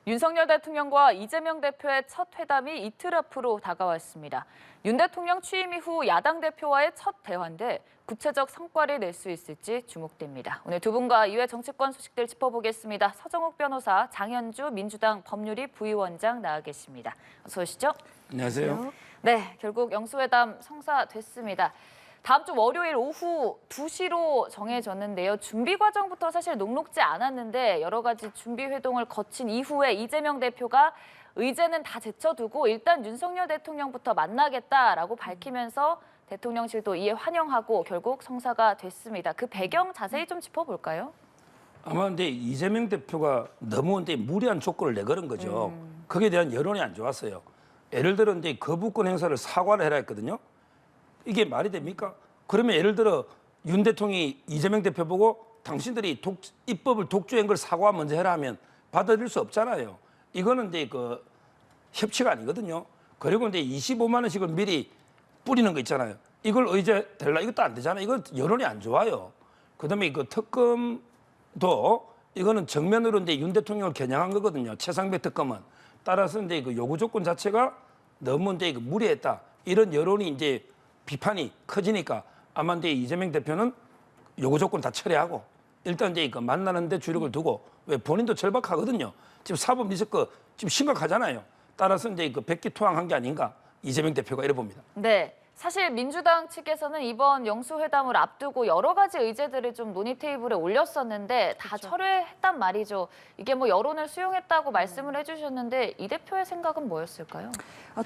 윤석열 대통령과 이재명 대표의 첫 회담이 이틀 앞으로 다가왔습니다. 윤 대통령 취임 이후 야당 대표와의 첫 대화인데 구체적 성과를 낼 수 있을지 주목됩니다. 오늘 두 분과 이외 정치권 소식들 짚어보겠습니다. 서정욱 변호사, 장현주 민주당 법률위 부위원장 나와 계십니다. 어서 오시죠. 안녕하세요. 네, 결국 영수회담 성사됐습니다. 다음 주 월요일 오후 2시로 정해졌는데요. 준비 과정부터 사실 녹록지 않았는데 여러 가지 준비 회동을 거친 이후에 이재명 대표가 의제는 다 제쳐두고 일단 윤석열 대통령부터 만나겠다라고 밝히면서 대통령실도 이에 환영하고 결국 성사가 됐습니다. 그 배경 자세히 좀 짚어볼까요? 아마 근데 이재명 대표가 너무 근데 무리한 조건을 내걸은 거죠. 거기에 대한 여론이 안 좋았어요. 예를 들어 이제 거부권 행사를 사과를 해라 했거든요. 이게 말이 됩니까? 그러면 예를 들어 윤 대통령이 이재명 대표 보고 당신들이 입법을 독주한 걸 사과 먼저 해라 하면 받아들일 수 없잖아요. 이거는 이제 그 협치가 아니거든요. 그리고 이제 25만 원씩을 미리 뿌리는 거 있잖아요. 이걸 의제 될라 이것도 안 되잖아요. 이건 여론이 안 좋아요. 그다음에 그 특검도 이거는 정면으로 이제 윤 대통령을 겨냥한 거거든요. 최상배 특검은. 따라서 이제 그 요구 조건 자체가 너무 이제 그 무리했다. 이런 여론이 이제 비판이 커지니까 아마 이제 이재명 대표는 요구 조건 다 철회하고 일단 이제 그 만나는데 주력을 두고 왜 본인도 절박하거든요. 지금 사법 리스크 지금 심각하잖아요. 따라서 이제 그 백기투항한 게 아닌가 이재명 대표가 이래 봅니다. 네. 사실 민주당 측에서는 이번 영수회담을 앞두고 여러 가지 의제들을 좀 논의 테이블에 올렸었는데 다 철회했단 말이죠. 이게 뭐 여론을 수용했다고 말씀을 해주셨는데 이 대표의 생각은 뭐였을까요?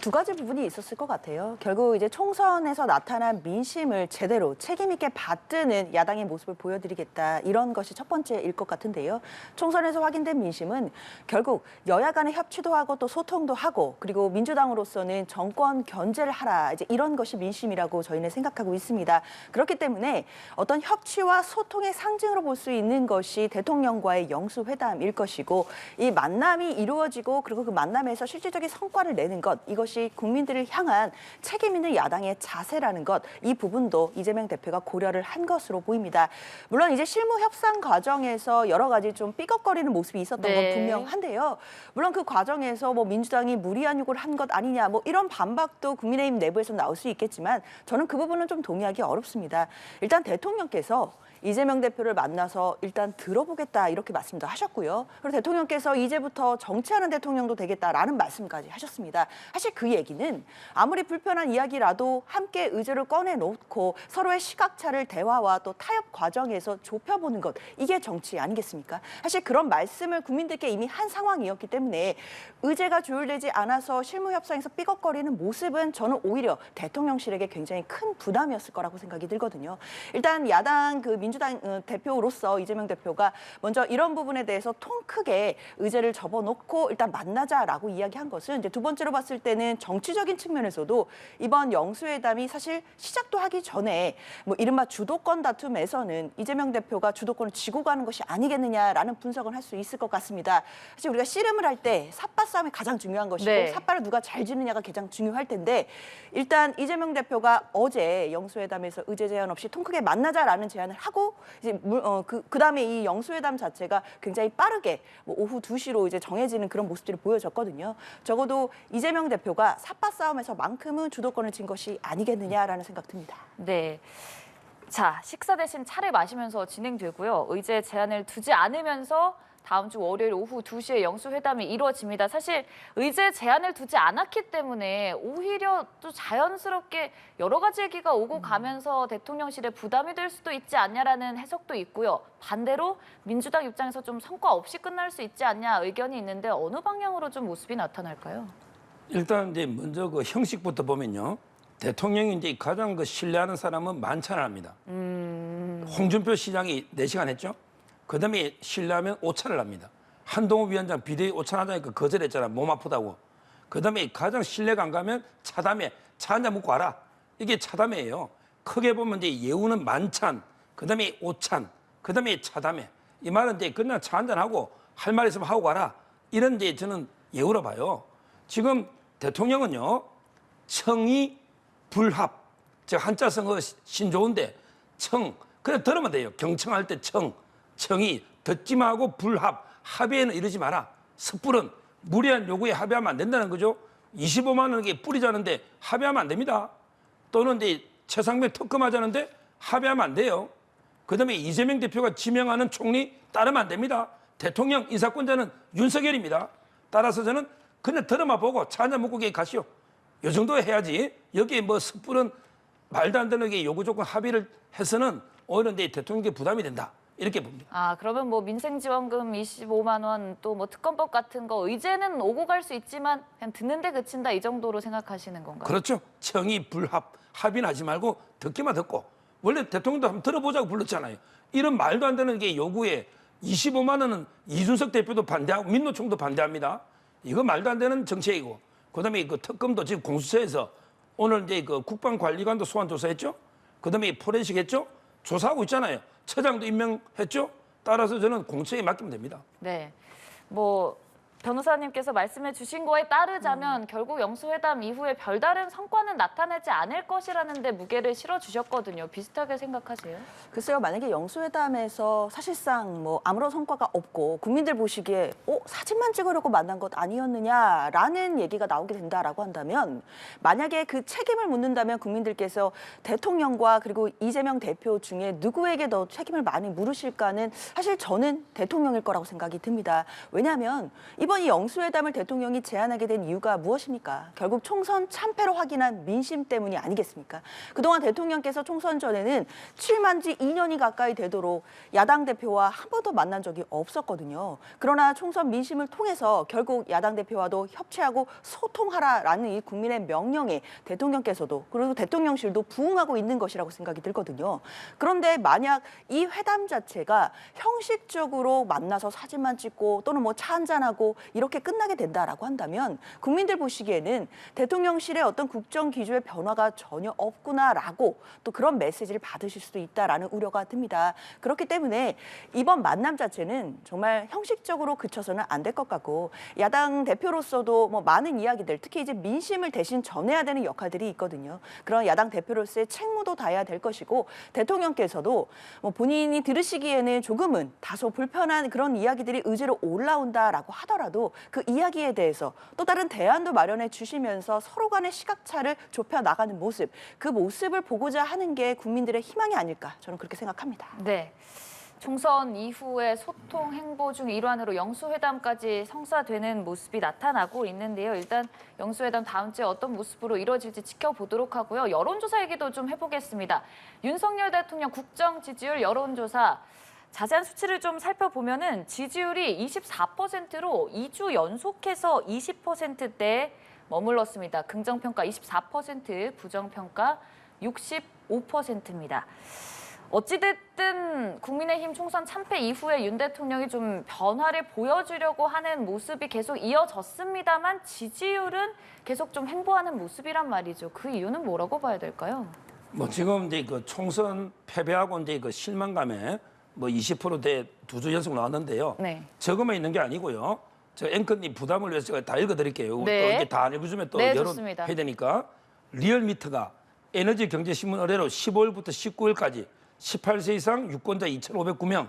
두 가지 부분이 있었을 것 같아요. 결국 이제 총선에서 나타난 민심을 제대로 책임 있게 받드는 야당의 모습을 보여드리겠다. 이런 것이 첫 번째일 것 같은데요. 총선에서 확인된 민심은 결국 여야 간의 협치도 하고 또 소통도 하고 그리고 민주당으로서는 정권 견제를 하라. 이제 이런 것이 민심이라고 저희는 생각하고 있습니다. 그렇기 때문에 어떤 협치와 소통의 상징으로 볼 수 있는 것이 대통령과의 영수회담일 것이고 이 만남이 이루어지고 그리고 그 만남에서 실질적인 성과를 내는 것 이것이 국민들을 향한 책임 있는 야당의 자세라는 것 이 부분도 이재명 대표가 고려를 한 것으로 보입니다. 물론 이제 실무 협상 과정에서 여러 가지 좀 삐걱거리는 모습이 있었던 건 분명한데요. 물론 그 과정에서 뭐 민주당이 무리한 요구를 한 것 아니냐 뭐 이런 반박도 국민의힘 내부에서 나올 수 있겠지만 저는 그 부분은 좀 동의하기 어렵습니다. 일단 대통령께서 이재명 대표를 만나서 일단 들어보겠다 이렇게 말씀도 하셨고요. 그리고 대통령께서 이제부터 정치하는 대통령도 되겠다라는 말씀까지 하셨습니다. 사실 그 얘기는 아무리 불편한 이야기라도 함께 의제를 꺼내놓고 서로의 시각차를 대화와 또 타협 과정에서 좁혀보는 것 이게 정치 아니겠습니까? 사실 그런 말씀을 국민들께 이미 한 상황이었기 때문에 의제가 조율되지 않아서 실무협상에서 삐걱거리는 모습은 저는 오히려 대통령실에게 굉장히 큰 부담이었을 거라고 생각이 들거든요. 일단 야당 그 민주당 대표로서 이재명 대표가 먼저 이런 부분에 대해서 통 크게 의제를 접어놓고 일단 만나자라고 이야기한 것은 이제 두 번째로 봤을 때는 정치적인 측면에서도 이번 영수회담이 사실 시작도 하기 전에 뭐 이른바 주도권 다툼에서는 이재명 대표가 주도권을 쥐고 가는 것이 아니겠느냐라는 분석을 할 수 있을 것 같습니다. 사실 우리가 씨름을 할 때 삿바 싸움이 가장 중요한 것이고 삿바를 누가 잘 쥐느냐가 가장 중요할 텐데 일단 이재명 대표가 어제 영수회담에서 의제 제한 없이 통 크게 만나자라는 제안을 하고 이제 그다음에 이 영수회담 자체가 굉장히 빠르게 뭐 오후 2시로 이제 정해지는 그런 모습들이 보여졌거든요. 적어도 이재명 대표가 삿바 싸움에서만큼은 주도권을 쥔 것이 아니겠느냐라는 생각 듭니다. 네. 자, 식사 대신 차를 마시면서 진행되고요. 의제 제한을 두지 않으면서 다음 주 월요일 오후 2시에 영수회담이 이루어집니다. 사실 의제 제한을 두지 않았기 때문에 오히려 또 자연스럽게 여러 가지 얘기가 오고 가면서 대통령실에 부담이 될 수도 있지 않냐라는 해석도 있고요. 반대로 민주당 입장에서 좀 성과 없이 끝날 수 있지 않냐 의견이 있는데 어느 방향으로 좀 모습이 나타날까요? 일단 이제 먼저 그 형식부터 보면요. 대통령이 이제 가장 그 신뢰하는 사람은 만찬을 합니다. 홍준표 시장이 4시간 했죠. 그다음에 신뢰하면 오찬을 합니다. 한동훈 위원장 비대위 오찬하자니까 거절했잖아. 몸 아프다고. 그다음에 가장 신뢰가 안 가면 차담회. 차 한잔 먹고 와라. 이게 차담회예요. 크게 보면 이제 예우는 만찬, 그다음에 오찬, 그다음에 차담회. 이 말은 이제 그냥 차 한잔 하고 할 말 있으면 하고 가라. 이런 이제 저는 예우로 봐요. 지금 대통령은요. 청이 불합. 저 한자 성어 신좋은데 청. 그냥 들으면 돼요. 경청할 때 청. 청이 듣지 말고 불합, 합의에는 이러지 마라. 섣부른 무리한 요구에 합의하면 안 된다는 거죠. 25만 원에 뿌리자는데 합의하면 안 됩니다. 또는 이제 최상병 특검하자는데 합의하면 안 돼요. 그다음에 이재명 대표가 지명하는 총리 따르면 안 됩니다. 대통령 인사권자는 윤석열입니다. 따라서 저는 그냥 들어만 보고 차 한잔 먹고 가시오. 요 정도 해야지. 여기에 뭐 섣부른 말도 안 되는 게 요구 조건 합의를 해서는 오히려 이제 대통령께 부담이 된다. 이렇게 봅니다. 아, 그러면 뭐 민생지원금 25만 원 또 뭐 특검법 같은 거 의제는 오고 갈 수 있지만 그냥 듣는데 그친다 이 정도로 생각하시는 건가요? 그렇죠. 청의 불합 합의는 하지 말고 듣기만 듣고 원래 대통령도 한번 들어보자고 불렀잖아요. 이런 말도 안 되는 게 요구에 25만 원은 이준석 대표도 반대하고 민노총도 반대합니다. 이거 말도 안 되는 정책이고 그다음에 그 특검도 지금 공수처에서 오늘 이제 그 국방관리관도 소환 조사했죠. 그다음에 포렌식 했죠. 조사하고 있잖아요. 처장도 임명했죠. 따라서 저는 공처에 맡기면 됩니다. 네. 뭐 변호사님께서 말씀해 주신 거에 따르자면 결국 영수회담 이후에 별다른 성과는 나타나지 않을 것이라는데 무게를 실어 주셨거든요. 비슷하게 생각하세요? 글쎄요, 만약에 영수회담에서 사실상 뭐 아무런 성과가 없고 국민들 보시기에 사진만 찍으려고 만난 것 아니었느냐라는 얘기가 나오게 된다라고 한다면 만약에 그 책임을 묻는다면 국민들께서 대통령과 그리고 이재명 대표 중에 누구에게 더 책임을 많이 물으실까는 사실 저는 대통령일 거라고 생각이 듭니다. 왜냐하면 이번 이 영수회담을 대통령이 제안하게 된 이유가 무엇입니까? 결국 총선 참패로 확인한 민심 때문이 아니겠습니까? 그동안 대통령께서 총선 전에는 취임한 지 2년이 가까이 되도록 야당 대표와 한 번도 만난 적이 없었거든요. 그러나 총선 민심을 통해서 결국 야당 대표와도 협치하고 소통하라라는 이 국민의 명령에 대통령께서도 그리고 대통령실도 부응하고 있는 것이라고 생각이 들거든요. 그런데 만약 이 회담 자체가 형식적으로 만나서 사진만 찍고 또는 뭐 차 한잔하고 이렇게 끝나게 된다라고 한다면 국민들 보시기에는 대통령실의 어떤 국정 기조의 변화가 전혀 없구나라고 또 그런 메시지를 받으실 수도 있다라는 우려가 듭니다. 그렇기 때문에 이번 만남 자체는 정말 형식적으로 그쳐서는 안 될 것 같고 야당 대표로서도 뭐 많은 이야기들 특히 이제 민심을 대신 전해야 되는 역할들이 있거든요. 그런 야당 대표로서의 책무도 다해야 될 것이고 대통령께서도 뭐 본인이 들으시기에는 조금은 다소 불편한 그런 이야기들이 의제로 올라온다라고 하더라도 그 이야기에 대해서 또 다른 대안도 마련해 주시면서 서로 간의 시각차를 좁혀 나가는 모습, 그 모습을 보고자 하는 게 국민들의 희망이 아닐까 저는 그렇게 생각합니다. 네. 총선 이후에 소통 행보 중 일환으로 영수회담까지 성사되는 모습이 나타나고 있는데요. 일단 영수회담 다음 주에 어떤 모습으로 이루어질지 지켜보도록 하고요. 여론조사 얘기도 좀 해보겠습니다. 윤석열 대통령 국정 지지율 여론조사 자세한 수치를 좀 살펴보면은 지지율이 24%로 2주 연속해서 20%대에 머물렀습니다. 긍정평가 24%, 부정평가 65%입니다. 어찌됐든 국민의힘 총선 참패 이후에 윤 대통령이 좀 변화를 보여주려고 하는 모습이 계속 이어졌습니다만 지지율은 계속 좀 횡보하는 모습이란 말이죠. 그 이유는 뭐라고 봐야 될까요? 뭐 지금 이제 그 총선 패배하고 이제 그 실망감에 뭐 20%대 2주 연속 나왔는데요. 네. 저것만 있는 게 아니고요. 저 앵커님 부담을 위해서 제가 다 읽어드릴게요. 네. 또 이렇게 다 안 읽어주면 또 네, 여론 좋습니다. 해야 되니까. 리얼미터가 에너지경제신문 의뢰로 15일부터 19일까지 18세 이상 유권자 2,509명,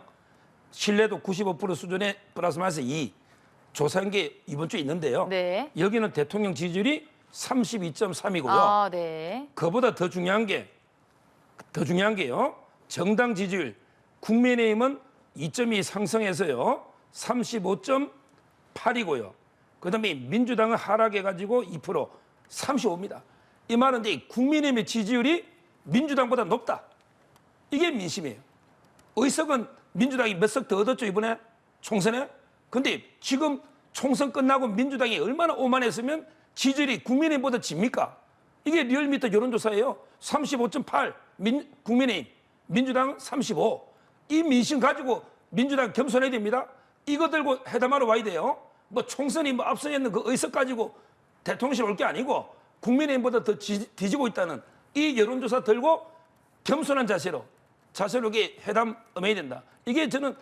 신뢰도 95% 수준의 플러스 마이너스 2 조사한 게 이번 주에 있는데요. 네. 여기는 대통령 지지율이 32.3이고요. 아, 네. 그보다 더 중요한 게요. 정당 지지율 국민의힘은 2.2 상승해서요 35.8이고요. 그다음에 민주당은 하락해가지고 2% 35입니다. 이 말은 이제 국민의힘의 지지율이 민주당보다 높다. 이게 민심이에요. 의석은 민주당이 몇 석 더 얻었죠 이번에 총선에. 근데 지금 총선 끝나고 민주당이 얼마나 오만했으면 지지율이 국민의힘보다 집니까? 이게 리얼미터 여론조사예요. 35.8 국민의힘, 민주당 35. 이 민심 가지고 민주당 겸손해야 됩니다. 이거 들고 회담하러 와야 돼요. 뭐 총선이 뭐 앞서있는 그 의석 가지고 대통령실 올 게 아니고 국민의힘보다 더 뒤지고 있다는 이 여론조사 들고 겸손한 자세로 이게 회담 임해야 된다. 이게 저는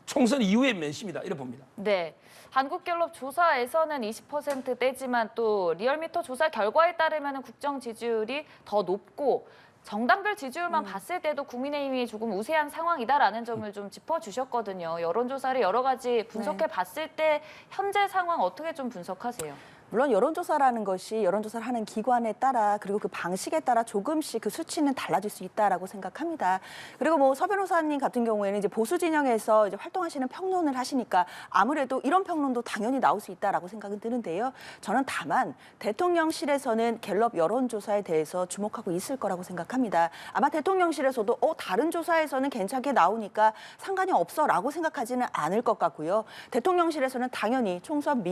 총선 이후의 면심이다 이렇게 봅니다. 네. 한국갤럽 조사에서는 20%대지만 또 리얼미터 조사 결과에 따르면 국정 지지율이 더 높고 정당별 지지율만 봤을 때도 국민의힘이 조금 우세한 상황이다라는 점을 좀 짚어주셨거든요. 여론조사를 여러 가지 분석해 봤을 때 현재 상황 어떻게 좀 분석하세요? 물론 여론조사라는 것이 여론조사를 하는 기관에 따라 그리고 그 방식에 따라 조금씩 그 수치는 달라질 수 있다라고 생각합니다. 그리고 뭐 서 변호사님 같은 경우에는 이제 보수 진영에서 이제 활동하시는 평론을 하시니까 아무래도 이런 평론도 당연히 나올 수 있다라고 생각은 드는데요. 저는 다만 대통령실에서는 갤럽 여론조사에 대해서 주목하고 있을 거라고 생각합니다. 아마 대통령실에서도 다른 조사에서는 괜찮게 나오니까 상관이 없어라고 생각하지는 않을 것 같고요. 대통령실에서는 당연히 총선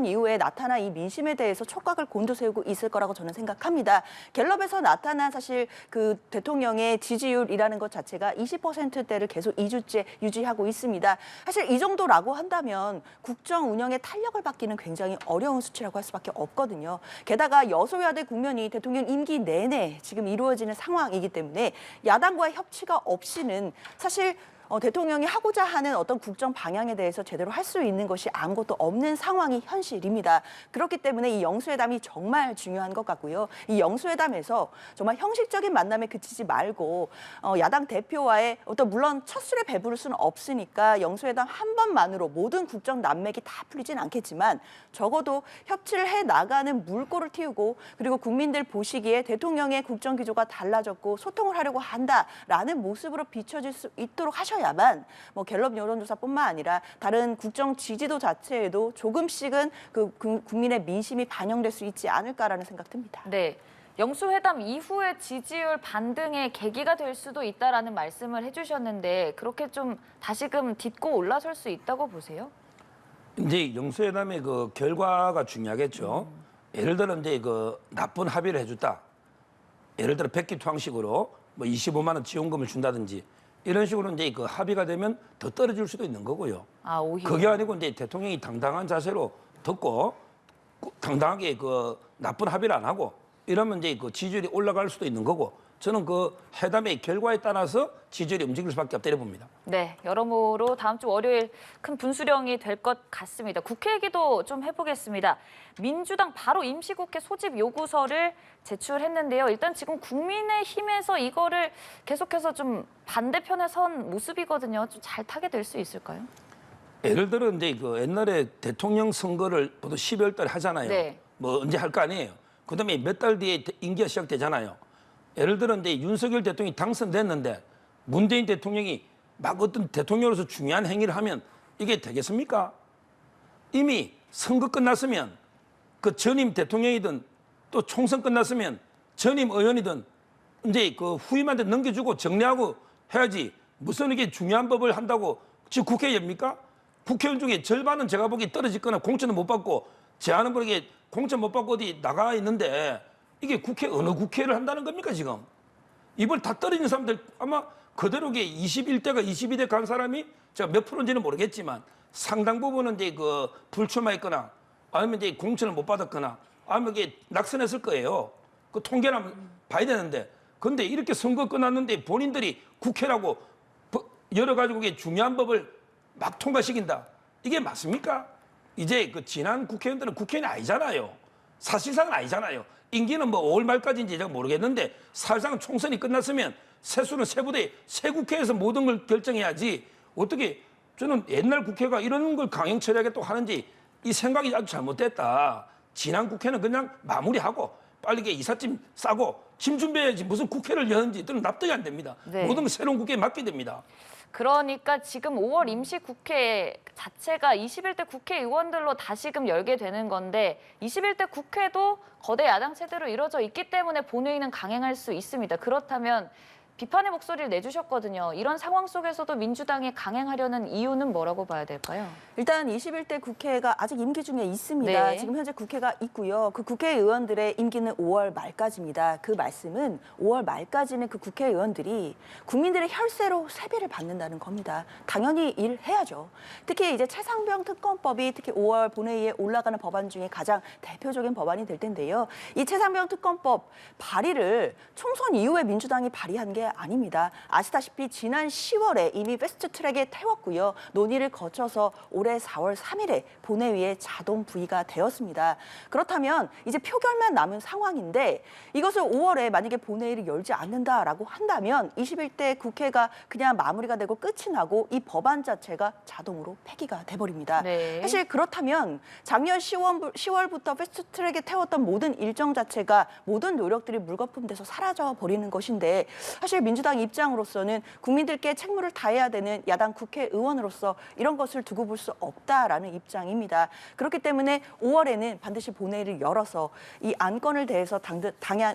이후에 나타난 이 민심에 대해서 촉각을 곤두세우고 있을 거라고 저는 생각합니다. 갤럽에서 나타난 사실 그 대통령의 지지율이라는 것 자체가 20%대를 계속 2주째 유지하고 있습니다. 사실 이 정도라고 한다면 국정 운영의 탄력을 받기는 굉장히 어려운 수치라고 할 수밖에 없거든요. 게다가 여소야대 국면이 대통령 임기 내내 지금 이루어지는 상황이기 때문에 야당과의 협치가 없이는 사실 대통령이 하고자 하는 어떤 국정 방향에 대해서 제대로 할 수 있는 것이 아무것도 없는 상황이 현실입니다. 그렇기 때문에 이 영수회담이 정말 중요한 것 같고요. 이 영수회담에서 정말 형식적인 만남에 그치지 말고 야당 대표와의 물론 첫 술에 배부를 수는 없으니까 영수회담 한 번만으로 모든 국정 난맥이 다 풀리진 않겠지만 적어도 협치를 해 나가는 물꼬를 틔우고 그리고 국민들 보시기에 대통령의 국정 기조가 달라졌고 소통을 하려고 한다라는 모습으로 비춰질 수 있도록 하셔야만 뭐 갤럽 여론조사뿐만 아니라 다른 국정 지지도 자체에도 조금씩은 그 국민의 민심이 반영될 수 있지 않을까라는 생각 듭니다. 네. 영수회담 이후의 지지율 반등의 계기가 될 수도 있다라는 말씀을 해주셨는데 그렇게 좀 다시금 딛고 올라설 수 있다고 보세요? 이제 영수회담의 그 결과가 중요하겠죠. 예를 들어 이제 그 나쁜 합의를 해줬다. 예를 들어 백기투항식으로 뭐 25만 원 지원금을 준다든지 이런 식으로 이제 그 합의가 되면 더 떨어질 수도 있는 거고요. 아, 오히려. 그게 아니고 이제 대통령이 당당한 자세로 듣고 당당하게 그 나쁜 합의를 안 하고 이러면 이제 그 지지율이 올라갈 수도 있는 거고 저는 그 회담의 결과에 따라서 지지율이 움직일 수밖에 없다고 봅니다. 네, 여러모로 다음 주 월요일 큰 분수령이 될 것 같습니다. 국회 얘기도 좀 해보겠습니다. 민주당 바로 임시국회 소집 요구서를 제출했는데요. 일단 지금 국민의힘에서 이거를 계속해서 좀 반대편에 선 모습이거든요. 좀 잘 타게 될 수 있을까요? 예를 들어 이제 그 옛날에 대통령 선거를 보통 12월 달에 하잖아요. 네. 뭐 언제 할 거 아니에요. 그다음에 몇 달 뒤에 임기가 시작되잖아요. 예를 들어 이제 윤석열 대통령이 당선됐는데 문재인 대통령이 막 어떤 대통령으로서 중요한 행위를 하면 이게 되겠습니까? 이미 선거 끝났으면 그 전임 대통령이든 또 총선 끝났으면 전임 의원이든 이제 그 후임한테 넘겨주고 정리하고 해야지 무슨 이게 중요한 법을 한다고 지금 국회의원입니까? 국회의원 중에 절반은 제가 보기에 떨어지거나 공천을 못 받고 제안은 모르게 공천 못 받고 어디 나가 있는데 이게 국회 어느 국회를 한다는 겁니까 지금? 이걸 다 떨어진 사람들 아마 그대로게 21대가 22대 간 사람이 제가 몇 프로인지는 모르겠지만 상당 부분은 이제 그 불출마했거나 아니면 이제 공천을 못 받았거나 아니면 이게 낙선했을 거예요. 그 통계를 한번 봐야 되는데 근데 이렇게 선거 끝났는데 본인들이 국회라고 여러 가지고 중요한 법을 막 통과시킨다. 이게 맞습니까? 이제 그 지난 국회의원들은 국회의원이 아니잖아요. 사실상은 아니잖아요. 임기는 뭐 5월 말까지인지 제가 모르겠는데 사실상 총선이 끝났으면 세수는 새 부대, 새 국회에서 모든 걸 결정해야지 어떻게 저는 옛날 국회가 이런 걸 강행 처리하겠다고 하는지 이 생각이 아주 잘못됐다. 지난 국회는 그냥 마무리하고 빨리 이삿짐 싸고 짐 준비해야지 무슨 국회를 여는지 저는 납득이 안 됩니다. 네. 모든 걸 새로운 국회에 맡게 됩니다. 그러니까 지금 5월 임시국회 자체가 21대 국회의원들로 다시금 열게 되는 건데 21대 국회도 거대 야당 체제로 이루어져 있기 때문에 본회의는 강행할 수 있습니다. 그렇다면 비판의 목소리를 내주셨거든요. 이런 상황 속에서도 민주당이 강행하려는 이유는 뭐라고 봐야 될까요? 일단 21대 국회가 아직 임기 중에 있습니다. 네. 지금 현재 국회가 있고요. 그 국회의원들의 임기는 5월 말까지입니다. 그 말씀은 5월 말까지는 그 국회의원들이 국민들의 혈세로 세배를 받는다는 겁니다. 당연히 일해야죠. 특히 이제 최상병 특검법이 특히 5월 본회의에 올라가는 법안 중에 가장 대표적인 법안이 될 텐데요. 이 최상병 특검법 발의를 총선 이후에 민주당이 발의한 게 게 아닙니다. 아시다시피 지난 10월에 이미 패스트트랙에 태웠고요. 논의를 거쳐서 올해 4월 3일에 본회의에 자동 부의가 되었습니다. 그렇다면 이제 표결만 남은 상황인데 이것을 5월에 만약에 본회의를 열지 않는다라고 한다면 21대 국회가 그냥 마무리가 되고 끝이 나고 이 법안 자체가 자동으로 폐기가 돼버립니다. 네. 사실 그렇다면 작년 10월부터 패스트트랙에 태웠던 모든 일정 자체가 모든 노력들이 물거품돼서 사라져 버리는 것인데 사실 민주당 입장으로서는 국민들께 책무를 다해야 되는 야당 국회의원으로서 이런 것을 두고 볼 수 없다라는 입장입니다. 그렇기 때문에 5월에는 반드시 본회의를 열어서 이 안건을 대해서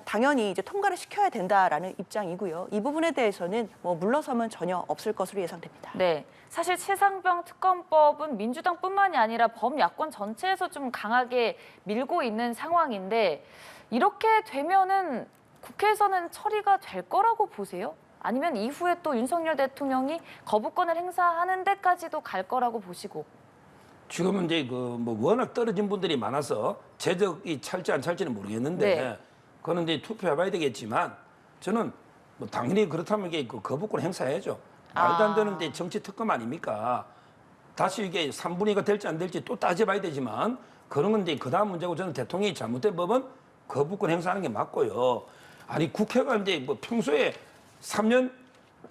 당연히 이제 통과를 시켜야 된다라는 입장이고요. 이 부분에 대해서는 뭐 물러섬은 전혀 없을 것으로 예상됩니다. 네, 사실 최상병 특검법은 민주당뿐만이 아니라 범야권 전체에서 좀 강하게 밀고 있는 상황인데 이렇게 되면은 국회에서는 처리가 될 거라고 보세요? 아니면 이후에 또 윤석열 대통령이 거부권을 행사하는 데까지도 갈 거라고 보시고? 지금은 이제 뭐 워낙 떨어진 분들이 많아서 제적이 찰지 안 찰지는 모르겠는데 네. 그거는 이제 투표해봐야 되겠지만 저는 뭐 당연히 그렇다면 이게 그 거부권 행사해야죠. 말도 안 되는 데 정치 특검 아닙니까? 다시 이게 3분위가 될지 안 될지 또 따져봐야 되지만 그런 건 이제 그다음 문제고 저는 대통령이 잘못된 법은 거부권 행사하는 게 맞고요. 아니 국회가 이제 뭐 평소에 3년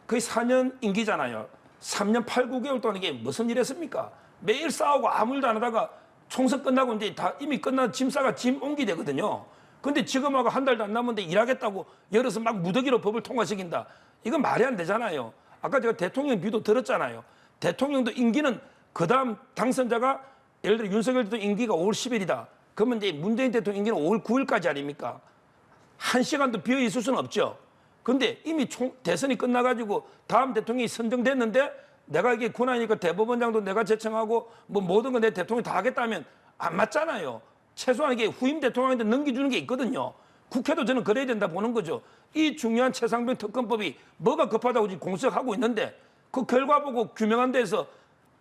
거의 4년 임기잖아요. 3년 8, 9개월 동안 이게 무슨 일 했습니까? 매일 싸우고 아무 일도 안 하다가 총선 끝나고 이제 다 이미 끝난 짐 싸가 짐 옮기 되거든요. 근데 지금하고 한 달도 안 남았는데 일하겠다고 열어서 막 무더기로 법을 통과시킨다. 이건 말이 안 되잖아요. 아까 제가 대통령 비도 들었잖아요. 대통령도 임기는 그다음 당선자가 예를 들어 윤석열 대통령 임기가 5월 10일이다. 그러면 이제 문재인 대통령 임기는 5월 9일까지 아닙니까? 한 시간도 비어 있을 수는 없죠. 근데 이미 대선이 끝나가지고 다음 대통령이 선정됐는데 내가 이게 권한이니까 대법원장도 내가 제청하고 뭐 모든 거 내 대통령이 다 하겠다면 안 맞잖아요. 최소한 이게 후임 대통령한테 넘겨주는 게 있거든요. 국회도 저는 그래야 된다 보는 거죠. 이 중요한 최상병 특검법이 뭐가 급하다고 지금 공석하고 있는데 그 결과 보고 규명한 데서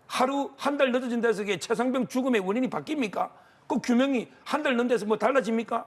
하루 한 달 늦어진 데서 이게 최상병 죽음의 원인이 바뀝니까? 그 규명이 한 달 늦은 데서 뭐 달라집니까?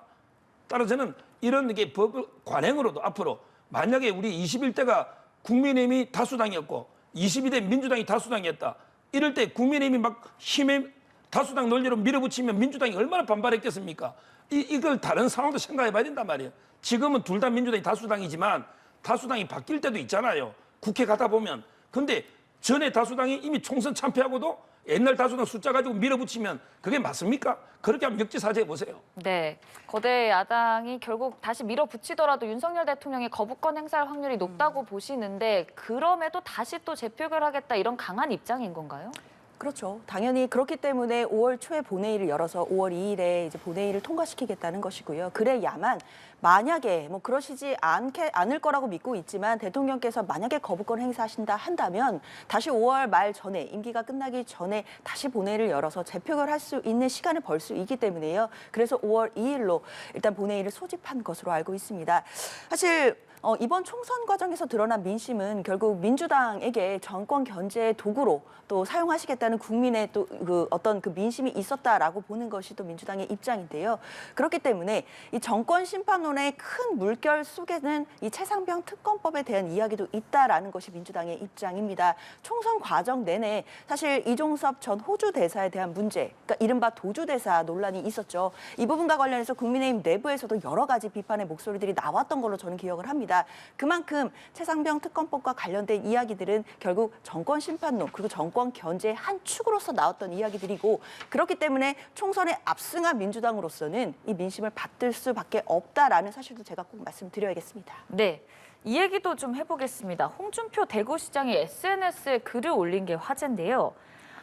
따라서 저는 이런 게 법 관행으로도 앞으로 만약에 우리 21대가 국민의힘이 다수당이었고 22대 민주당이 다수당이었다. 이럴 때 국민의힘이 막 힘의 다수당 논리로 밀어붙이면 민주당이 얼마나 반발했겠습니까? 이걸 다른 상황도 생각해 봐야 된단 말이에요. 지금은 둘 다 민주당이 다수당이지만 다수당이 바뀔 때도 있잖아요. 국회 가다 보면. 근데 전에 다수당이 이미 총선 참패하고도 옛날 다수당 숫자 가지고 밀어붙이면 그게 맞습니까? 그렇게 하면 역지사지해 보세요. 네, 거대 야당이 결국 다시 밀어붙이더라도 윤석열 대통령의 거부권 행사할 확률이 높다고 보시는데 그럼에도 다시 또 재표결하겠다 이런 강한 입장인 건가요? 그렇죠. 당연히 그렇기 때문에 5월 초에 본회의를 열어서 5월 2일에 이제 본회의를 통과시키겠다는 것이고요. 그래야만 만약에 뭐 그러시지 않을 거라고 믿고 있지만 대통령께서 만약에 거부권 행사하신다 한다면 다시 5월 말 전에 임기가 끝나기 전에 다시 본회의를 열어서 재표결할 수 있는 시간을 벌 수 있기 때문에요. 그래서 5월 2일로 일단 본회의를 소집한 것으로 알고 있습니다. 사실 이번 총선 과정에서 드러난 민심은 결국 민주당에게 정권 견제의 도구로 또 사용하시겠다는 국민의 또 어떤 그 민심이 있었다라고 보는 것이 또 민주당의 입장인데요. 그렇기 때문에 이 정권 심판론의 큰 물결 속에는 이 최상병 특검법에 대한 이야기도 있다라는 것이 민주당의 입장입니다. 총선 과정 내내 사실 이종섭 전 호주 대사에 대한 문제, 그러니까 이른바 도주 대사 논란이 있었죠. 이 부분과 관련해서 국민의힘 내부에서도 여러 가지 비판의 목소리들이 나왔던 걸로 저는 기억을 합니다. 그만큼 최상병 특검법과 관련된 이야기들은 결국 정권 심판론 그리고 정권 견제의 한 축으로서 나왔던 이야기들이고 그렇기 때문에 총선에 압승한 민주당으로서는 이 민심을 받들 수밖에 없다라는 사실도 제가 꼭 말씀드려야겠습니다. 네, 이 얘기도 좀 해보겠습니다. 홍준표 대구시장이 SNS에 글을 올린 게 화제인데요.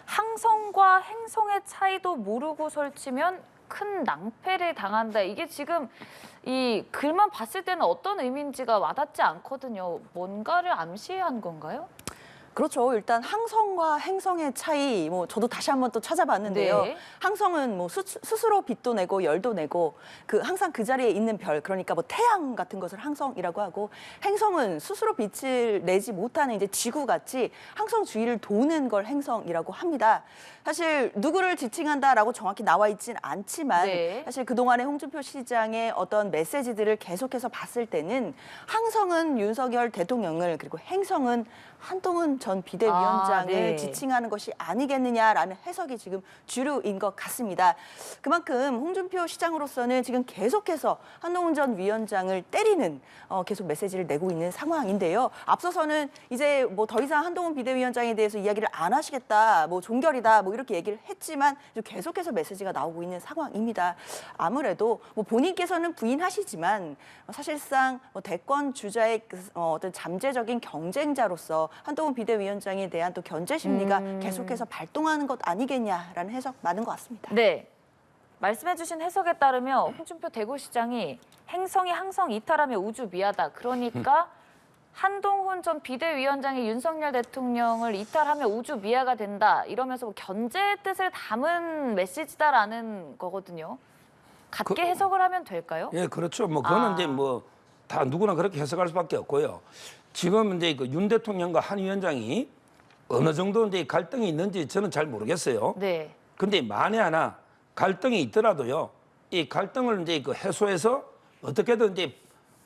항성과 행성의 차이도 모르고 설치면 큰 낭패를 당한다. 이게 지금 이 글만 봤을 때는 어떤 의미인지가 와닿지 않거든요. 뭔가를 암시한 건가요? 그렇죠. 일단 항성과 행성의 차이, 뭐 저도 다시 한번 또 찾아봤는데요. 네. 항성은 뭐 스스로 빛도 내고 열도 내고 항상 그 자리에 있는 별, 그러니까 뭐 태양 같은 것을 항성이라고 하고, 행성은 스스로 빛을 내지 못하는 이제 지구같이 항성 주위를 도는 걸 행성이라고 합니다. 사실 누구를 지칭한다라고 정확히 나와 있진 않지만 네. 사실 그동안의 홍준표 시장의 어떤 메시지들을 계속해서 봤을 때는 항성은 윤석열 대통령을, 그리고 행성은 한동훈 전 비대위원장을 네. 지칭하는 것이 아니겠느냐라는 해석이 지금 주류인 것 같습니다. 그만큼 홍준표 시장으로서는 지금 계속해서 한동훈 전 위원장을 때리는 계속 메시지를 내고 있는 상황인데요. 앞서서는 이제 뭐 더 이상 한동훈 비대위원장에 대해서 이야기를 안 하시겠다, 뭐 종결이다, 뭐 이렇게 얘기를 했지만 계속해서 메시지가 나오고 있는 상황입니다. 아무래도 뭐 본인께서는 부인하시지만 사실상 뭐 대권 주자의 어떤 잠재적인 경쟁자로서 한동훈 비대위원장에 대한 또 견제 심리가 계속해서 발동하는 것 아니겠냐라는 해석 많은 것 같습니다. 네. 말씀해주신 해석에 따르면 홍준표 대구시장이 행성이 항성 이탈하면 우주 미하다. 그러니까 한동훈 전 비대위원장이 윤석열 대통령을 이탈하면 우주 미아가 된다. 이러면서 뭐 견제의 뜻을 담은 메시지다라는 거거든요. 같게 해석을 하면 될까요? 예, 그렇죠. 뭐 그거는 이제 뭐 다 누구나 그렇게 해석할 수밖에 없고요. 지금 이제 그 윤 대통령과 한 위원장이 어느 정도 이제 갈등이 있는지 저는 잘 모르겠어요. 네. 근데 만에 하나 갈등이 있더라도요, 이 갈등을 이제 그 해소해서 어떻게든 이제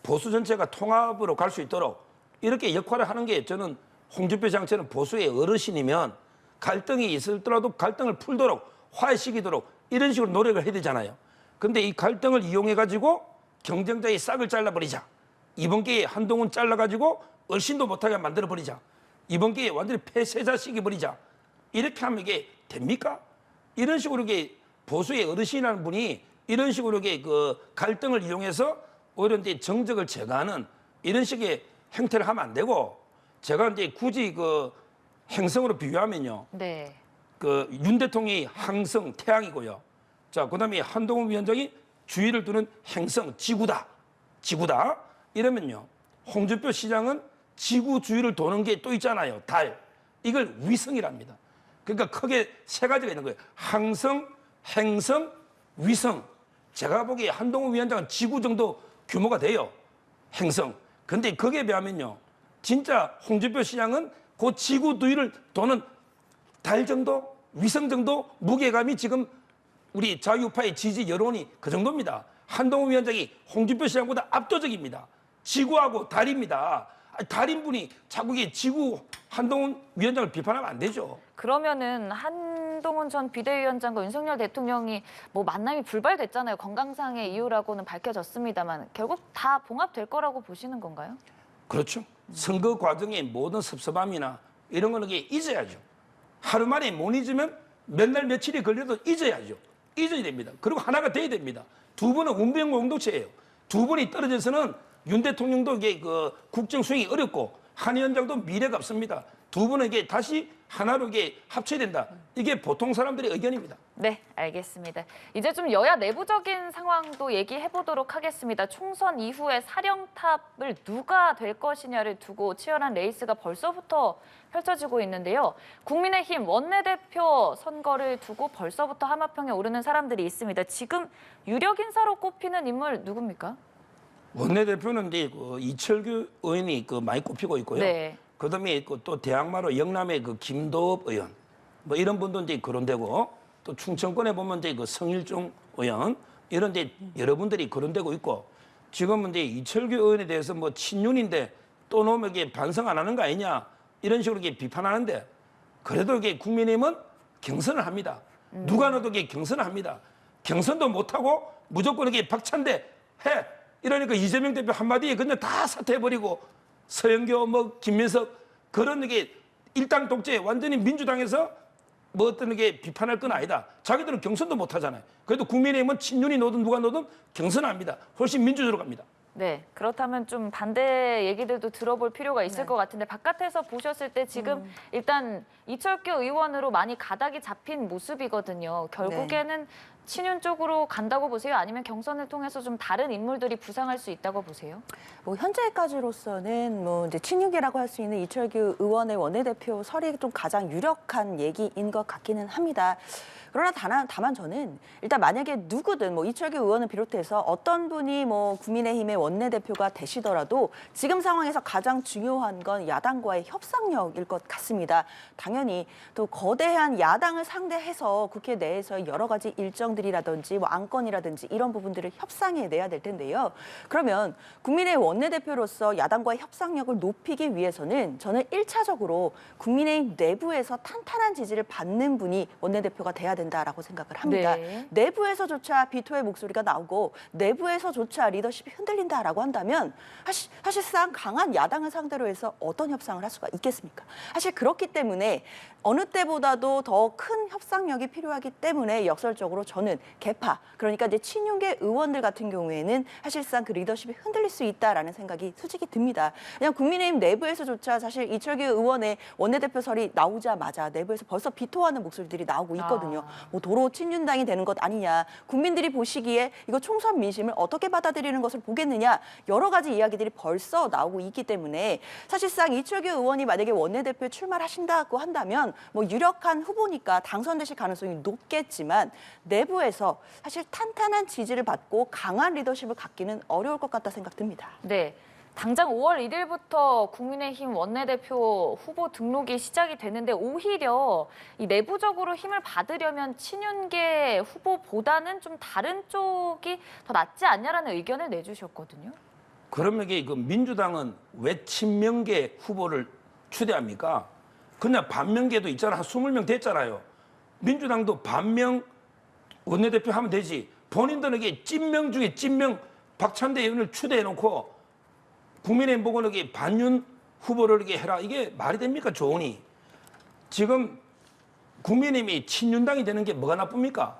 보수 전체가 통합으로 갈 수 있도록 이렇게 역할을 하는 게, 저는 홍준표 시장처럼 보수의 어르신이면 갈등이 있을더라도 갈등을 풀도록, 화해시키도록 이런 식으로 노력을 해야 되잖아요. 근데 이 갈등을 이용해 가지고 경쟁자의 싹을 잘라버리자. 이번 기회에 한동훈 잘라가지고 얼씬도 못하게 만들어버리자. 이번 기회에 완전히 폐쇄자시켜버리자. 이렇게 하면 이게 됩니까? 이런 식으로 이게 보수의 어르신이라는 분이 이런 식으로 이게 그 갈등을 이용해서 오히려 이제 정적을 제거하는 이런 식의 행태를 하면 안 되고, 제가 이제 굳이 그 행성으로 비유하면요. 네. 그 윤 대통령이 항성 태양이고요. 자, 그다음에 한동훈 위원장이 주위를 두는 행성 지구다. 지구다. 이러면요. 홍준표 시장은 지구 주위를 도는 게 또 있잖아요. 달. 이걸 위성이랍니다. 그러니까 크게 세 가지가 있는 거예요. 항성, 행성, 위성. 제가 보기에 한동훈 위원장은 지구 정도 규모가 돼요. 행성. 근데 거기에 비하면요. 진짜 홍준표 시장은 그 지구 주위를 도는 달 정도, 위성 정도 무게감이 지금 우리 자유파의 지지 여론이 그 정도입니다. 한동훈 위원장이 홍준표 시장보다 압도적입니다. 지구하고 달입니다. 달인분이 자꾸 이게 지구 한동훈 위원장을 비판하면 안 되죠. 그러면은 한동훈 전 비대위원장과 윤석열 대통령이 뭐 만남이 불발됐잖아요. 건강상의 이유라고는 밝혀졌습니다만 결국 다 봉합될 거라고 보시는 건가요? 그렇죠. 선거 과정의 모든 섭섭함이나 이런 거는 잊어야죠. 하루 만에 못 잊으면 몇 날 며칠이 걸려도 잊어야죠. 잊어야 됩니다. 그리고 하나가 돼야 됩니다. 두 분은 운명 공동체예요. 두 분이 떨어져서는 윤 대통령도 이게 그 국정 수행이 어렵고 한 위원장도 미래가 없습니다. 두 분은 이게 다시 하나로 이게 합쳐야 된다. 이게 보통 사람들의 의견입니다. 네, 알겠습니다. 이제 좀 여야 내부적인 상황도 얘기해 보도록 하겠습니다. 총선 이후에 사령탑을 누가 될 것이냐를 두고 치열한 레이스가 벌써부터 펼쳐지고 있는데요. 국민의힘 원내대표 선거를 두고 벌써부터 하마평에 오르는 사람들이 있습니다. 지금 유력 인사로 꼽히는 인물 누굽니까? 원내대표는 이제 그 이철규 의원이 그 많이 꼽히고 있고요. 네. 그다음에 또 대학마로 영남의 그 김도읍 의원, 뭐 이런 분도 이제 거론되고, 또 충청권에 보면 이제 그 성일종 의원, 이런 이제 여러분들이 거론되고 있고, 지금은 이제 이철규 의원에 대해서 뭐 친윤인데 또 놓으면 이게 반성 안 하는 거 아니냐 이런 식으로 이게 비판하는데, 그래도 이게 국민의힘은 경선을 합니다. 누가 넣어도 이게 경선을 합니다. 경선도 못 하고 무조건 이게 박찬대 해. 이러니까 이재명 대표 한마디에 그냥 다 사퇴해버리고, 서영교, 뭐 김민석 그런 게 일당 독재, 완전히 민주당에서 뭐 어떤 게 비판할 건 아니다. 자기들은 경선도 못 하잖아요. 그래도 국민의힘은 친윤이 넣든 누가 넣든 경선합니다. 훨씬 민주적으로 갑니다. 네, 그렇다면 좀 반대 얘기들도 들어볼 필요가 있을 것 같은데, 바깥에서 보셨을 때 지금 일단 이철규 의원으로 많이 가닥이 잡힌 모습이거든요. 결국에는 친윤 쪽으로 간다고 보세요? 아니면 경선을 통해서 좀 다른 인물들이 부상할 수 있다고 보세요? 뭐 현재까지로서는 뭐 이제 친윤계라고 할 수 있는 이철규 의원의 원내대표 설이 좀 가장 유력한 얘기인 것 같기는 합니다. 그러나 다만 저는 일단 만약에 누구든 뭐 이철규 의원을 비롯해서 어떤 분이 뭐 국민의힘의 원내대표가 되시더라도 지금 상황에서 가장 중요한 건 야당과의 협상력일 것 같습니다. 당연히 또 거대한 야당을 상대해서 국회 내에서 여러 가지 일정들이라든지 뭐 안건이라든지 이런 부분들을 협상해 내야 될 텐데요. 그러면 국민의힘 원내대표로서 야당과의 협상력을 높이기 위해서는 저는 1차적으로 국민의힘 내부에서 탄탄한 지지를 받는 분이 원내대표가 돼야 된다라고 생각을 합니다. 네. 내부에서조차 비토의 목소리가 나오고 내부에서조차 리더십이 흔들린다라고 한다면 사실상 강한 야당을 상대로 해서 어떤 협상을 할 수가 있겠습니까? 사실 그렇기 때문에 어느 때보다도 더 큰 협상력이 필요하기 때문에 역설적으로 저는 개파, 그러니까 이제 친윤계 의원들 같은 경우에는 사실상 그 리더십이 흔들릴 수 있다라는 생각이 솔직히 듭니다. 그냥 국민의힘 내부에서조차 사실 이철규 의원의 원내대표설이 나오자마자 내부에서 벌써 비토하는 목소리들이 나오고 있거든요. 뭐 도로 친윤당이 되는 것 아니냐, 국민들이 보시기에 이거 총선 민심을 어떻게 받아들이는 것을 보겠느냐, 여러 가지 이야기들이 벌써 나오고 있기 때문에 사실상 이철규 의원이 만약에 원내대표에 출마를 하신다고 한다면 뭐 유력한 후보니까 당선되실 가능성이 높겠지만 내부에서 사실 탄탄한 지지를 받고 강한 리더십을 갖기는 어려울 것 같다 생각됩니다. 네. 당장 5월 1일부터 국민의힘 원내대표 후보 등록이 시작이 되는데 오히려 이 내부적으로 힘을 받으려면 친윤계 후보보다는 좀 다른 쪽이 더 낫지 않냐라는 의견을 내주셨거든요. 그러면 이게 그 민주당은 왜 친명계 후보를 추대합니까? 그냥 반명계도 있잖아. 한 20명 됐잖아요. 민주당도 반명 원내대표 하면 되지. 본인들은 이게 찐명 중에 찐명 박찬대 의원을 추대해놓고 국민의힘 보고 이게 반윤 후보를 이렇게 해라. 이게 말이 됩니까? 조언이. 지금 국민의힘이 친윤당이 되는 게 뭐가 나쁩니까?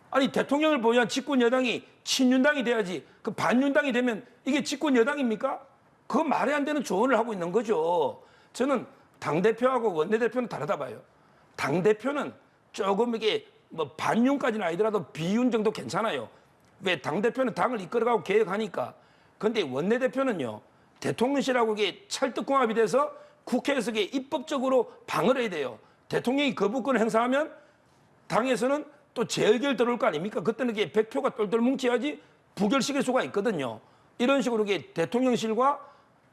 아니 대통령을 보유한 집권 여당이 친윤당이 돼야지. 그 반윤당이 되면 이게 집권 여당입니까? 그 말이 안 되는 조언을 하고 있는 거죠. 저는 당대표하고 원내대표는 다르다 봐요. 당대표는 조금 이게 뭐 반윤까지는 아니더라도 비윤 정도 괜찮아요. 왜 당대표는 당을 이끌어가고 개혁하니까. 근데 원내대표는요. 대통령실하고 이게 찰떡궁합이 돼서 국회에서 이게 입법적으로 방어를 해야 돼요. 대통령이 거부권을 행사하면 당에서는 또 재의결 들어올 거 아닙니까? 그때는 이게 100표가 똘똘 뭉쳐야지 부결시킬 수가 있거든요. 이런 식으로 이게 대통령실과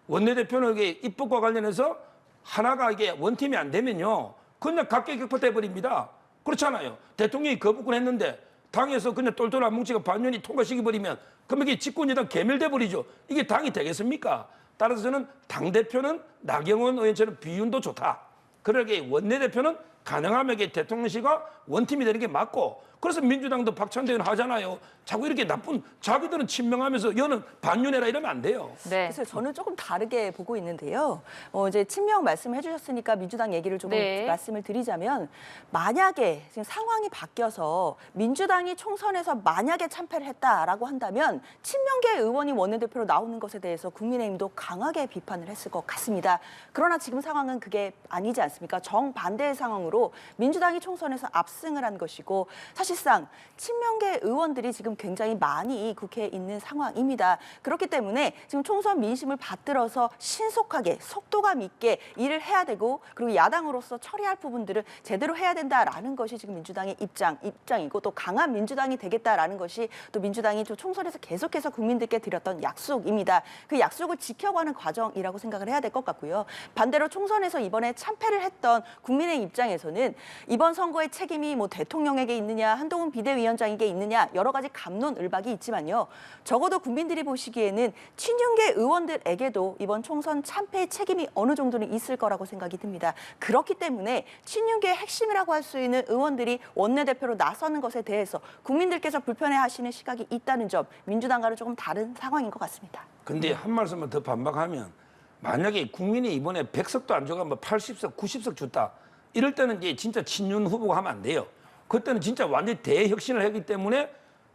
원내대표는 이게 입법과 관련해서 하나가 이게 원팀이 안 되면요. 그냥 각계격파돼 버립니다. 그렇잖아요. 대통령이 거부권 했는데 당에서 그냥 똘똘 안 뭉치고 반년이 통과시켜버리면 그럼 이게 집권여당 개멸돼 버리죠. 이게 당이 되겠습니까? 따라서 저는 당대표는 나경원 의원처럼 비윤도 좋다. 그러게 원내대표는 가능하면 이게 대통령실과 원팀이 되는 게 맞고 그래서 민주당도 박찬대 의원 하잖아요. 자꾸 이렇게 나쁜 자기들은 친명하면서 여는 반윤해라 이러면 안 돼요. 네. 그래서 저는 조금 다르게 보고 있는데요. 이제 친명 말씀해 주셨으니까 민주당 얘기를 조금 네. 말씀을 드리자면 만약에 지금 상황이 바뀌어서 민주당이 총선에서 만약에 참패를 했다라고 한다면 친명계 의원이 원내대표로 나오는 것에 대해서 국민의힘도 강하게 비판을 했을 것 같습니다. 그러나 지금 상황은 그게 아니지 않습니까? 정반대의 상황으로 민주당이 총선에서 압승을 한 것이고 사실상 친명계 의원들이 지금 굉장히 많이 국회에 있는 상황입니다. 그렇기 때문에 지금 총선 민심을 받들어서 신속하게 속도감 있게 일을 해야 되고 그리고 야당으로서 처리할 부분들을 제대로 해야 된다라는 것이 지금 민주당의 입장이고 또 강한 민주당이 되겠다라는 것이 또 민주당이 또 총선에서 계속해서 국민들께 드렸던 약속입니다. 그 약속을 지켜가는 과정이라고 생각을 해야 될 것 같고요. 반대로 총선에서 이번에 참패를 했던 국민의 입장에서는 이번 선거의 책임이 뭐 대통령에게 있느냐 한동훈 비대위원장에게 있느냐 여러 가지 갑론을박이 있지만요. 적어도 국민들이 보시기에는 친윤계 의원들에게도 이번 총선 참패의 책임이 어느 정도는 있을 거라고 생각이 듭니다. 그렇기 때문에 친윤계의 핵심이라고 할 수 있는 의원들이 원내대표로 나서는 것에 대해서 국민들께서 불편해하시는 시각이 있다는 점 민주당과는 조금 다른 상황인 것 같습니다. 근데 한 말씀만 더 반박하면 만약에 국민이 이번에 100석도 안 줘가 뭐 80석, 90석 줬다. 이럴 때는 이제 진짜 친윤 후보가 하면 안 돼요. 그때는 진짜 완전히 대혁신을 했기 때문에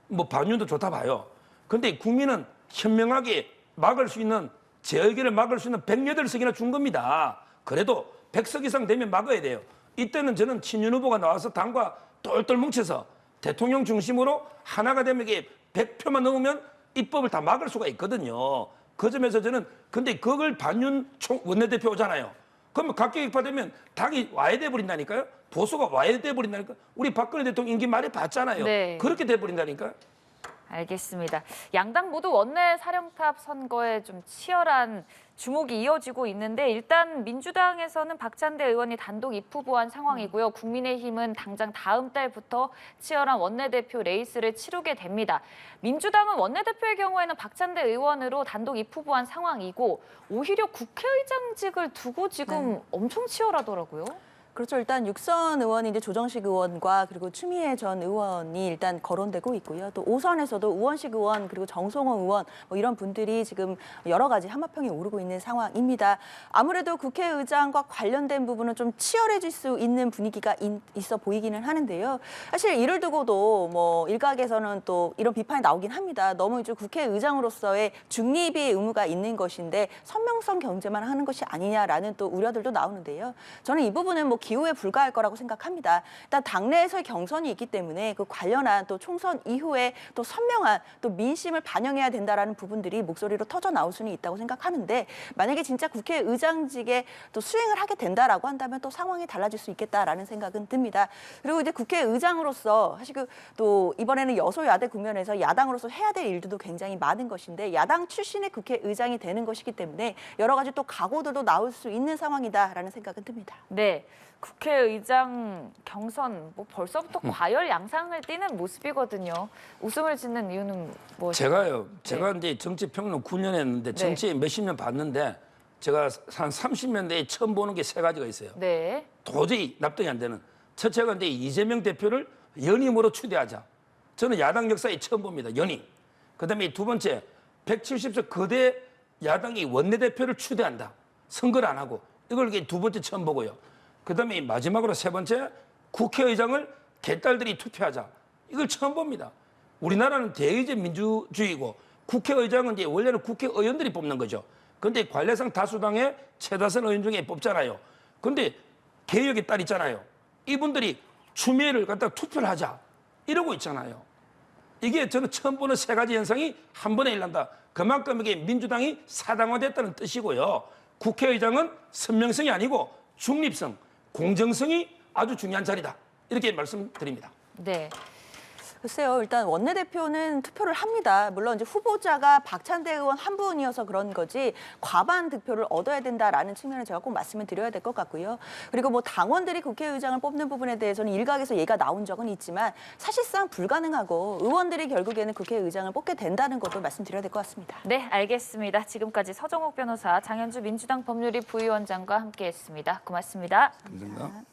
뭐 반윤도 좋다 봐요. 근데 국민은 현명하게 막을 수 있는 재의결을 막을 수 있는 108석이나 준 겁니다. 그래도 100석 이상 되면 막아야 돼요. 이때는 저는 친윤 후보가 나와서 당과 똘똘 뭉쳐서 대통령 중심으로 하나가 되면 이게 100표만 넘으면 입법을 다 막을 수가 있거든요. 그 점에서 저는 근데 그걸 반윤 원내대표잖아요. 그러면 각계격파되면 당이 와야 돼 버린다니까요. 보수가 와야 돼 버린다니까. 우리 박근혜 대통령 임기 말이 봤잖아요. 네. 그렇게 돼 버린다니까. 알겠습니다. 양당 모두 원내 사령탑 선거에 좀 치열한 주목이 이어지고 있는데 일단 민주당에서는 박찬대 의원이 단독 입후보한 상황이고요. 국민의힘은 당장 다음 달부터 치열한 원내대표 레이스를 치르게 됩니다. 민주당은 원내대표의 경우에는 박찬대 의원으로 단독 입후보한 상황이고 오히려 국회의장직을 두고 지금 엄청 치열하더라고요. 그렇죠. 일단 육선 의원이 이제 조정식 의원과 그리고 추미애 전 의원이 일단 거론되고 있고요. 또 5선에서도 우원식 의원 그리고 정성호 의원 뭐 이런 분들이 지금 여러 가지 한마평이 오르고 있는 상황입니다. 아무래도 국회의장과 관련된 부분은 좀 치열해질 수 있는 분위기가 있어 보이기는 하는데요. 사실 이를 두고도 뭐 일각에서는 또 이런 비판이 나오긴 합니다. 너무 이제 국회의장으로서의 중립의 의무가 있는 것인데 선명성 경제만 하는 것이 아니냐라는 또 우려들도 나오는데요. 저는 이 부분은 뭐 기호에 불과할 거라고 생각합니다. 일단 당내에서의 경선이 있기 때문에 그 관련한 또 총선 이후에 또 선명한 또 민심을 반영해야 된다라는 부분들이 목소리로 터져 나올 수는 있다고 생각하는데 만약에 진짜 국회의장직에 또 수행을 하게 된다라고 한다면 또 상황이 달라질 수 있겠다라는 생각은 듭니다. 그리고 이제 국회의장으로서 사실 또 이번에는 여소야대 국면에서 야당으로서 해야 될 일들도 굉장히 많은 것인데 야당 출신의 국회의장이 되는 것이기 때문에 여러 가지 또 각오들도 나올 수 있는 상황이다라는 생각은 듭니다. 네. 국회의장 경선 뭐 벌써부터 과열 양상을 띠는 모습이거든요. 웃음을 짓는 이유는 무엇일까요? 제가 이제 정치 평론 9년 했는데 정치에 몇십 년 봤는데 제가 한 30년대에 처음 보는 게 세 가지가 있어요. 네. 도저히 납득이 안 되는. 첫째가 이제 이재명 대표를 연임으로 추대하자. 저는 야당 역사에 처음 봅니다. 연임. 그다음에 두 번째 170석 거대 야당이 원내대표를 추대한다. 선거를 안 하고. 이걸 두 번째 처음 보고요. 그다음에 마지막으로 세 번째 국회의장을 개딸들이 투표하자. 이걸 처음 봅니다. 우리나라는 대의제 민주주의고 국회의장은 이제 원래는 국회의원들이 뽑는 거죠. 그런데 관례상 다수당의 최다선 의원 중에 뽑잖아요. 그런데 개혁의 딸 있잖아요. 이분들이 추미애를 갖다 투표를 하자. 이러고 있잖아요. 이게 저는 처음 보는 세 가지 현상이 한 번에 일어난다. 그만큼 이게 민주당이 사당화됐다는 뜻이고요. 국회의장은 선명성이 아니고 중립성, 공정성이 아주 중요한 자리다. 이렇게 말씀드립니다. 네. 글쎄요, 일단 원내대표는 투표를 합니다. 물론 이제 후보자가 박찬대 의원 한 분이어서 그런 거지 과반 득표를 얻어야 된다라는 측면을 제가 꼭 말씀을 드려야 될 것 같고요. 그리고 뭐 당원들이 국회의장을 뽑는 부분에 대해서는 일각에서 얘기가 나온 적은 있지만 사실상 불가능하고 의원들이 결국에는 국회의장을 뽑게 된다는 것도 말씀드려야 될 것 같습니다. 네, 알겠습니다. 지금까지 서정욱 변호사, 장현주 민주당 법률위 부위원장과 함께했습니다. 고맙습니다. 감사합니다.